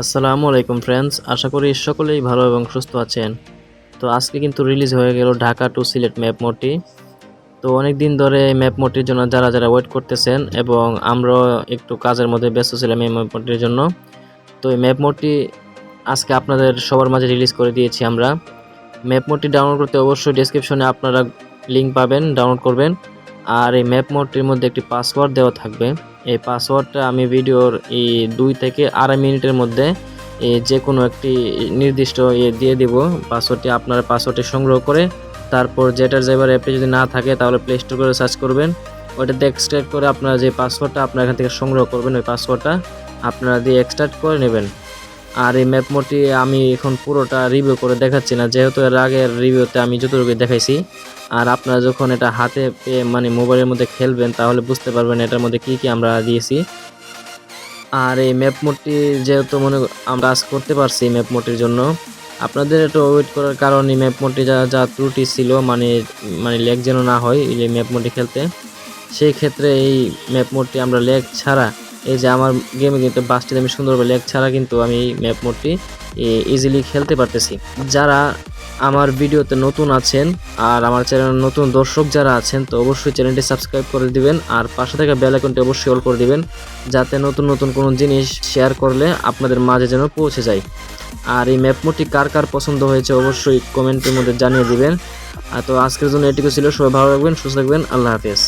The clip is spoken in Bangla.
আসসালামু আলাইকুম ফ্রেন্ডস, আশা করি সকলেই ভালো এবং সুস্থ আছেন। তো আজকে কিন্তু রিলিজ হয়ে গেল ঢাকা টু সিলেট ম্যাপ মোডটি। তো অনেক দিন ধরে এই ম্যাপ মোডটির জন্য যারা ওয়েট করতেছেন এবং আমরাও একটু কাজের মধ্যে ব্যস্ত ছিলাম এই ম্যাপ মোডটির জন্য। তো এই ম্যাপ মোডটি আজকে আপনাদের সবার মাঝে রিলিজ করে দিয়েছি আমরা। ম্যাপ মোডটি ডাউনলোড করতে অবশ্যই ডেসক্রিপশনে আপনারা লিঙ্ক পাবেন, ডাউনলোড করবেন। আর এই ম্যাপ মোডটির মধ্যে একটি পাসওয়ার্ড দেওয়া থাকবে। এই পাসওয়ার্ডটা আমি ভিডিওর এই 2 থেকে 2.5 মিনিটের মধ্যে যে কোনো একটি নির্দিষ্ট দিয়ে দিব। পাসওয়ার্ডটি আপনারা পাসওয়ার্ডটি সংগ্রহ করে তারপর যেটার যেবার অ্যাপটি যদি না থাকে তাহলে প্লে স্টোর করে সার্চ করবেন। ওইটাতে এক্সট্রাক্ট করে আপনারা যে পাসওয়ার্ডটা আপনারা এখান থেকে সংগ্রহ করবেন ওই পাসওয়ার্ডটা আপনারা দিয়ে এক্সট্রাক্ট করে নেবেন। আর এই ম্যাপ মোডটি আমি এখন পুরোটা রিভিউ করে দেখাচ্ছি না, যেহেতু এর আগের রিভিউতে আমি যতটুকু দেখাইছি। আর আপনারা যখন এটা হাতে পেয়ে মানে মোবাইলের মধ্যে খেলবেন তাহলে বুঝতে পারবেন এটার মধ্যে কি কি আমরা দিয়েছি। আর এই ম্যাপ মোডটি যেহেতু আমরা আজ করতে পারছি ম্যাপ মোডটির জন্য, আপনাদের একটু ওয়েট করার কারণে ম্যাপ মোডটি যা ত্রুটি ছিল মানে মানে ল্যাগ যেন না হয় এই ম্যাপ মোডটি খেলতে, সেই ক্ষেত্রে এই ম্যাপ মোডটি আমরা ল্যাগ ছাড়া এই যে আমার গেমে কিন্তু বাসটিতে আমি সুন্দরভাবে ল্যাগ ছাড়া কিন্তু আমি ম্যাপ মোডটি ইজিলি খেলতে পারতেছি। যারা আমার ভিডিওতে নতুন আছেন আর আমার চ্যানেলের নতুন দর্শক যারা আছেন তো অবশ্যই চ্যানেলটি সাবস্ক্রাইব করে দিবেন আর পাশে থাকা বেল আইকনটি অবশ্যই অল করে দিবেন, যাতে নতুন নতুন কোনো জিনিস শেয়ার করলে আপনাদের মাঝে যেন পৌঁছে যায়। আর এই ম্যাপ মোডটি কার কার পছন্দ হয়েছে অবশ্যই কমেন্টের মধ্যে জানিয়ে দিবেন। তো আজকের জন্য এটুকু ছিল। সবাই ভালো থাকবেন, সুস্থ থাকবেন, আল্লাহ হাফেজ।